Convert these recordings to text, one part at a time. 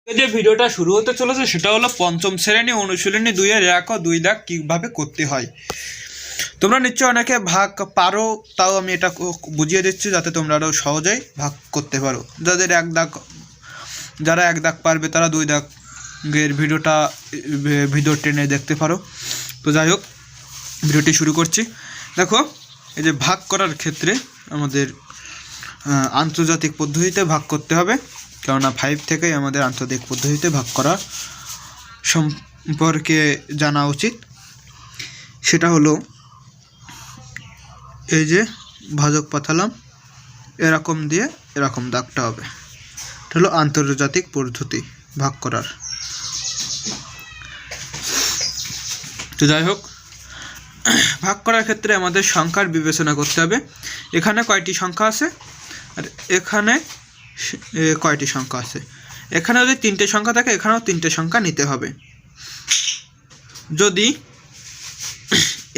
যে ভিডিওটা শুরু হতে চলেছে সেটা হলো পঞ্চম শ্রেণী অনুশীলনী 2-এর 1 ও 2 দাগ কীভাবে করতে হয়। তোমরা নিশ্চয়ই অনেকে ভাগ পারো, তাও আমি এটা বুঝিয়ে দিচ্ছি যাতে তোমরা আরও সহজেই ভাগ করতে পারো। যারা এক দাগ পারবে তারা 2 দাগের ভিডিও টেনে দেখতে পারো। তো যাই হোক, ভিডিওটি শুরু করছি। দেখো, এই যে ভাগ করার ক্ষেত্রে আমাদের আন্তর্জাতিক পদ্ধতিতে ভাগ করতে হবে, কেননা 5 থেকেই আমাদের আন্তর্জাতিক পদ্ধতিতে ভাগ করা সম্পর্কে জানা উচিত। সেটা হলো এই যে ভাজক পাঠালাম, এরকম দিয়ে এরকম দাগটা হবে। এটা হলো আন্তর্জাতিক পদ্ধতি ভাগ করার। তো যাই হোক, ভাগ করার ক্ষেত্রে আমাদের সংখ্যার বিবেচনা করতে হবে। এখানে কয়টি সংখ্যা আছে আর এখানে কয়টি সংখ্যা আছে। এখানে যদি 3টে সংখ্যা থাকে এখানেও 3টে সংখ্যা নিতে হবে। যদি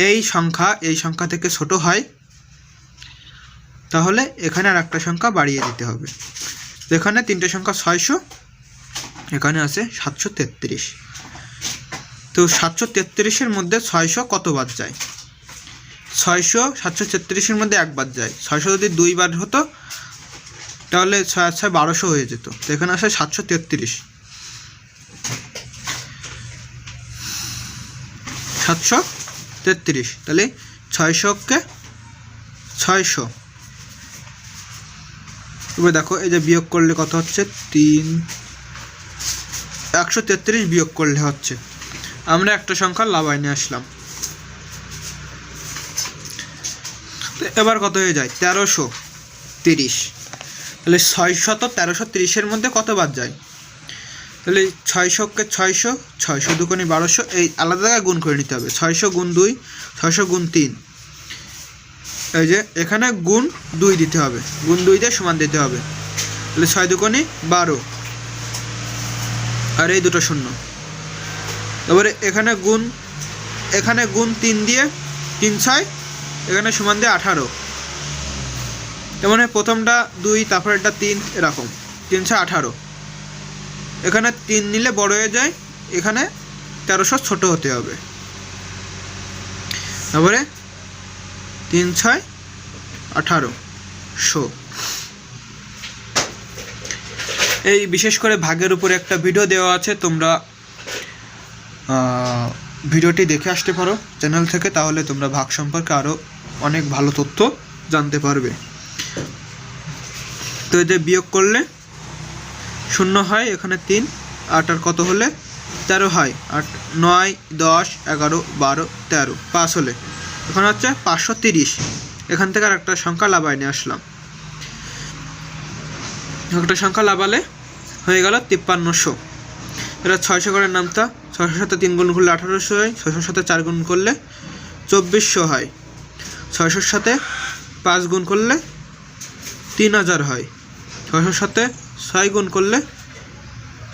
এই সংখ্যা থেকে ছোট হয় তাহলে এখানে আর একটা সংখ্যা বাড়িয়ে দিতে হবে। এখানে 3টে সংখ্যা 600, এখানে আছে 733। তো 733-এর মধ্যে 600 কত বার যায়? 600 733-এর মধ্যে 1 বার যায়। 600 যদি 2 বার হতো তাহলে 6 6 1200 হয়ে যেত। তো এখানে আসে 733, 733। তাহলে 600-কে 600। এবার দেখো, এই যে বিয়োগ করলে কত হচ্ছে? 133 বিয়োগ করলে হচ্ছে, আমরা একটা সংখ্যা লাভায় নিয়ে আসলাম। এবার কত হয়ে যায়? 1330। তাহলে 61330-এর মধ্যে কত বার যায়? তাহলে 600-কে 600, 600 দুগুণে 1200, এই আলাদা জায়গায় গুণ করে নিতে হবে। 600 গুণ 2, 600 গুণ 3। এই যে এখানে গুণ 2 দিতে হবে, গুণ 2 দিয়ে সমান দিতে হবে। তাহলে 6 দুগুণে 12, আর এই দুটো শূন্য। তারপরে এখানে গুণ 3 দিয়ে 3 6, এখানে সমান দিয়ে 18। তেমন প্রথমটা 2, তারপর এটা 3, এরকম 3 6 18। এখানে 3 নিলে বড় হয়ে যায়, এখানে 1300 ছোট হতে হবে। তারপরে 3 6 1800। এই বিশেষ করে ভাগের উপরে একটা ভিডিও দেওয়া আছে, তোমরা ভিডিওটি দেখে আসতে পারো চ্যানেল থেকে, তাহলে তোমরা ভাগ সম্পর্কে আরও অনেক ভালো তথ্য জানতে পারবে। তো এই যে বিয়োগ করলে 0 হয়, এখানে 3, 8 আর কত হলে 13 হয়, 8 9 10 11 12 13, 5 হলে এখন হচ্ছে 530। এখান থেকে আর একটা সংখ্যা লাভায় নিয়ে আসলাম। একটা সংখ্যা লাভালে হয়ে গেল 5300। এটা 600 করে নামতা, 600-এর সাথে 3 গুণ করলে 1800 হয়, 600-এর সাথে 4 গুণ করলে 2400 হয়, 600-এর সাথে 5 গুণ করলে 3000 হয়, 600-এর সাথে 6 গুণ করলে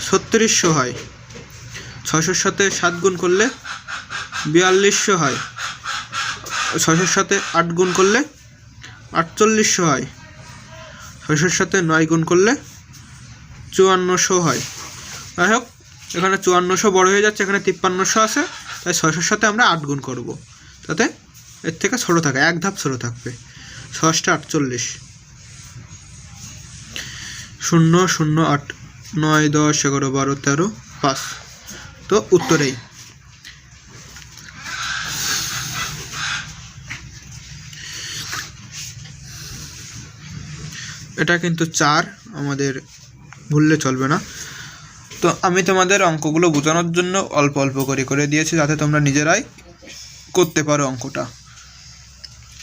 3600 হয়, 600-এর সাথে 7 গুণ করলে 4200 হয়, 600-এর সাথে 8 গুণ করলে 4800 হয়, 600-এর সাথে 9 গুণ করলে 5400 হয়। যাই হোক, এখানে 5400 বড় হয়ে যাচ্ছে, এখানে 5300 আছে, তাই 600-এর সাথে আমরা 8 গুণ করব, তাতে এর থেকে ছোটো থাকে, 1 ধাপ ছোটো থাকবে। 6 48, 0 0 8 9 10 11 12 13 5। তো উত্তরেই এটা কিন্তু 4, আমাদের ভুললে চলবে না। তো আমি তোমাদের অঙ্কগুলো বোঝানোর জন্য অল্প অল্প করে দিয়েছি, যাতে তোমরা নিজেরাই করতে পারো অঙ্কটা।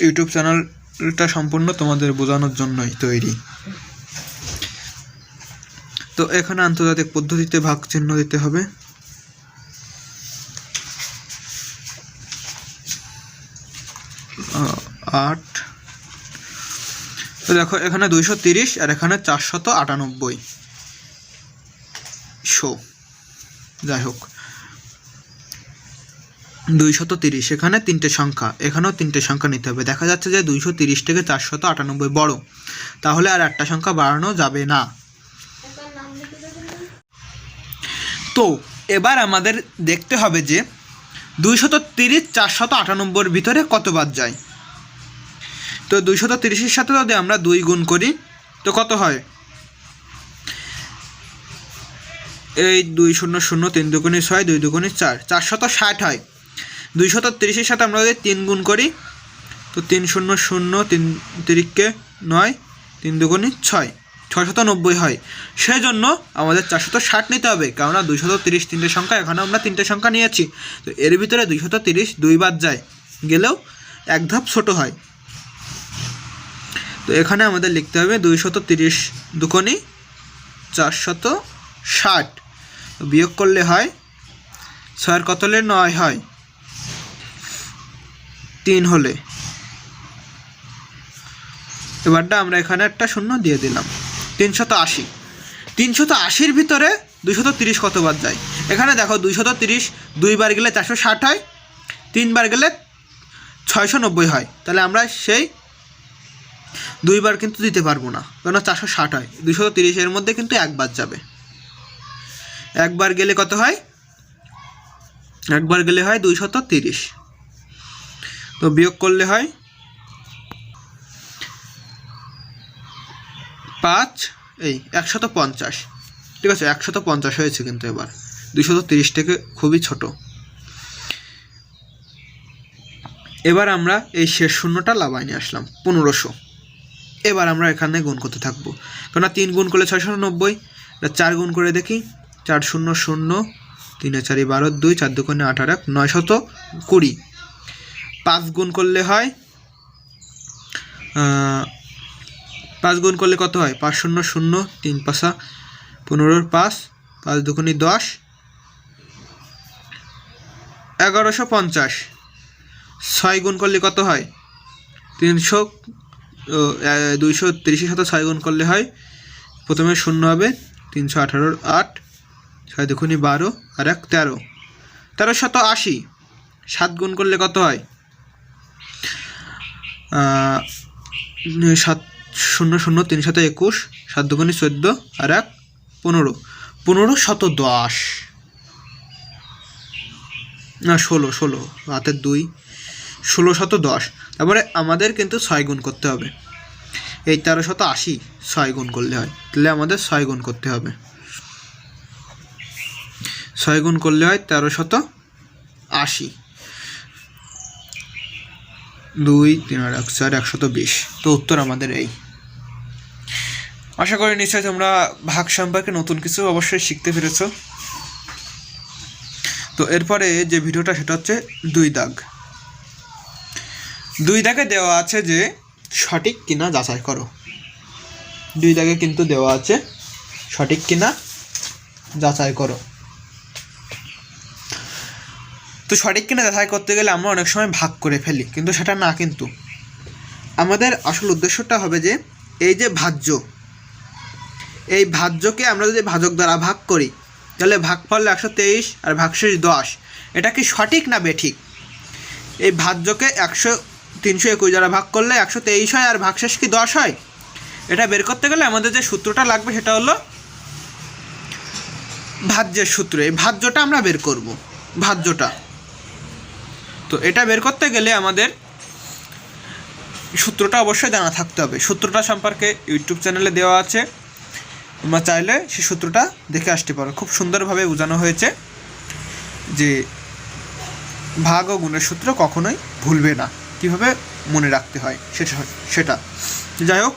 ইউটিউব চ্যানেলটা সম্পূর্ণ তোমাদের বোঝানোর জন্যই তৈরি। তো এখানে আন্তর্জাতিক পদ্ধতিতে ভাগ চিহ্ন দিতে হবে। আট। তো দেখো, এখানে 230 আর এখানে 498। যাই হোক, 230, এখানে 3টে সংখ্যা, এখানেও 3টে সংখ্যা নিতে হবে। দেখা যাচ্ছে যে 230 থেকে 498 বড়, তাহলে আর একটা সংখ্যা বাড়ানো যাবে না। তো এবার আমাদের দেখতে হবে যে 230 498 ভিতরে কত বাদ যায়। তো 230-এর সাথে যদি আমরা 2 গুণ করি তো কত হয়, এই 2 0 0 3 দুগুণে 6 2 দুগুণে 4 460 হয়। 230-এর সাথে আমরা যদি 3 গুণ করি তো 3 0 0 3 3কে 9 3 দুগুণে 6 690 হয়। সেই জন্য আমাদের 460 নিতে হবে, কেননা 230 তিনটে সংখ্যা, এখানে আমরা তিনটে সংখ্যা নিয়েছি। তো এর ভিতরে 230 2 বাদ যায় গেলেও এক ধাপ ছোট হয়। তো এখানে আমাদের লিখতে হবে 230 দুগুণে 460, বিয়োগ করলে হয় 6 কত হলে 9 হয়, 3 হলে। এবারটা আমরা এখানে একটা শূন্য দিয়ে দিলাম। 380, 380-র ভিতরে 230 কত বাদ যায়। এখানে দেখো 230 2 বার গেলে 460 হয়, 3 বার গেলে 690 হয়। তাহলে আমরা সেই 2 বার কিন্তু দিতে পারবো না, কেন 460 হয়। 230-এর মধ্যে কিন্তু 1 বাদ যাবে। 1 বার গেলে কত হয়, 1 বার গেলে হয় 230। তো বিয়োগ করলে হয় 5 এই 150। ঠিক আছে, 150 হয়েছে কিন্তু এবার 230 থেকে খুবই ছোট। এবার আমরা এই শেষ শূন্যটা লাভায় নিয়ে আসলাম 1500। এবার আমরা এখানে গুণ করতে থাকবো, কেননা 3 গুণ করলে 690, 4 গুণ করে দেখি 4 0 0 3 4 12 2 4 2 18 920। 5 গুণ করলে হয় 5 গুণ করলে কত হয়, 5 0 0 3 5 15 5 5 2 10 1150। 6 গুণ করলে কত হয়, 300 230-এর সাথে 6 গুণ করলে হয়, প্রথমে শূন্য হবে 318 8 6 2 12 আর 1 13 1380। 7 গুণ করলে কত হয়, 7 0 0 3 7 21 7 2 14 আর 1 15 1510 না 16 হাতের 2 1610। তারপরে আমাদের কিন্তু 6 গুণ করতে হবে। এই 1380 6 গুণ করলে হয়, তাহলে আমাদের 6 গুণ করতে হবে। 6 গুণ করলে হয় 1380, 2 3 আর 1 4 120। তো উত্তর আমাদের এই। আশা করি নিশ্চয়ই তোমরা ভাগ সম্পর্কে নতুন কিছু অবশ্যই শিখতে পেরেছো। তো এরপরে যে ভিডিওটা সেটা হচ্ছে 2 দাগ। 2 দাগে দেওয়া আছে যে সঠিক কিনা যাচাই করো। 2 দাগে কিন্তু দেওয়া আছে সঠিক কিনা যাচাই করো। তো সঠিক কিনা যাচাই করতে গেলে আমরা অনেক সময় ভাগ করে ফেলি, কিন্তু সেটা না। কিন্তু আমাদের আসল উদ্দেশ্যটা হবে যে এই যে ভাজ্য, এই ভাজ্যকে আমরা যদি ভাজক দ্বারা ভাগ করি তাহলে ভাগফল 123 আর ভাগশেষ 10, এটা কি সঠিক না বেঠিক। এই ভাজ্যকে 321 দ্বারা ভাগ করলে 123 হয় আর ভাগশেষ কি 10 হয়। এটা বের করতে গেলে আমাদের যে সূত্রটা লাগবে সেটা হলো ভাজ্যের সূত্র। এই ভাজ্যটা আমরা বের করব, ভাজ্যটা। তো এটা বের করতে গেলে আমাদের সূত্রটা অবশ্যই জানা থাকতে হবে। সূত্রটা সম্পর্কে ইউটিউব চ্যানেলে দেওয়া আছে, তোমরা চাইলে সেই সূত্রটা দেখে আসতে পারো। খুব সুন্দরভাবে বোঝানো হয়েছে যে ভাগ ও গুণের সূত্র কখনোই ভুলবে না, কীভাবে মনে রাখতে হয় সেটা। যাই হোক,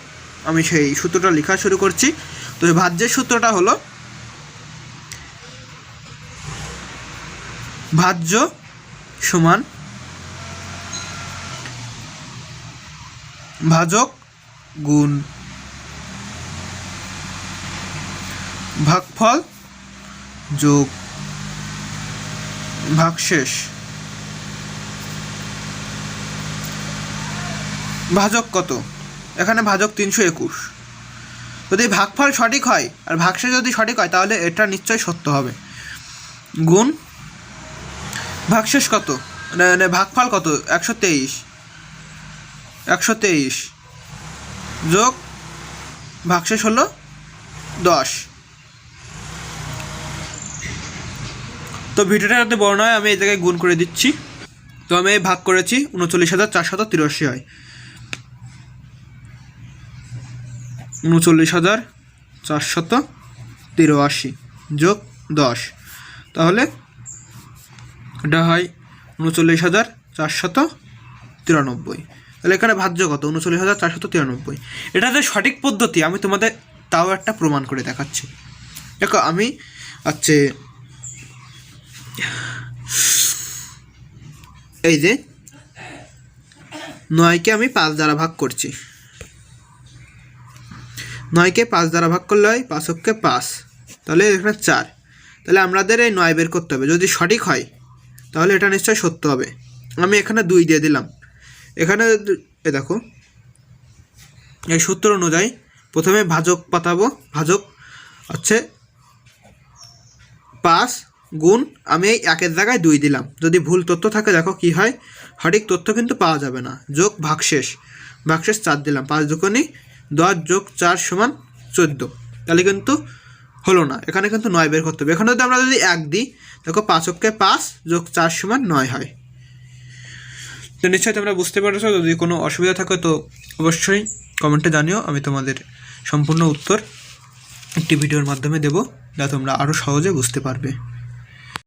আমি সেই সূত্রটা লেখা শুরু করছি। তো ভাজ্যের সূত্রটা হলো ভাজ্য সমান ভাজক গুণ ভাগফল যোগ ভাগশেষ। ভাজক কত, এখানে ভাজক 321। যদি ভাগফল সঠিক হয় আর ভাগশেষ যদি সঠিক হয় তাহলে এটা নিশ্চয়ই সত্য হবে। গুণ ভাগশেষ কত, ভাগফল কত 123 যোগ ভাগশেষ হলো 10। তো ভিডিওটা যাতে বড় নয় আমি এই জায়গায় গুণ করে দিচ্ছি। তো আমি ভাগ করেছি 39,483 হয়, 39,483 যোগ 10, তাহলে এটা হয় 39,493। তাহলে এখানে ভাজ্য কত? 39,493। এটা যে সঠিক পদ্ধতি আমি তোমাদের তাও একটা প্রমাণ করে দেখাচ্ছি। দেখো আমি এই যে 9কে আমি 5 দ্বারা ভাগ করছি, 9কে 5 দ্বারা ভাগ করলে হয় 5 অক্ষে 5, তাহলে এখানে 4। তাহলে আমাদের এই 9 বের করতে হবে। যদি সঠিক হয় তাহলে এটা নিশ্চয়ই সত্য হবে। আমি এখানে 2 দিয়ে দিলাম। এখানে দেখো এই সূত্র অনুযায়ী প্রথমে ভাজক পাতাবো। ভাজক হচ্ছে 5 গুণ, আমি এই 1-এর জায়গায় 2 দিলাম। যদি ভুল তথ্য থাকে দেখো কি হয়, সঠিক তথ্য কিন্তু পাওয়া যাবে না। যোগ ভাগশেষ 4 দিলাম, 5 দুগুণে 10 যোগ 4 সমান 14। তাহলে কিন্তু হলো না, এখানে কিন্তু 9 বের করতে হবে। এখানে যদি আমরা 1 দিই দেখো 5 অক্ষে 5 যোগ 4 সমান 9 হয়। তো নিশ্চয়ই তোমরা বুঝতে পারছো। যদি কোনো অসুবিধা থাকে তো অবশ্যই কমেন্টে জানিও, আমি তোমাদের সম্পূর্ণ উত্তর একটি ভিডিওর মাধ্যমে দেবো, যা তোমরা আরও সহজে বুঝতে পারবে।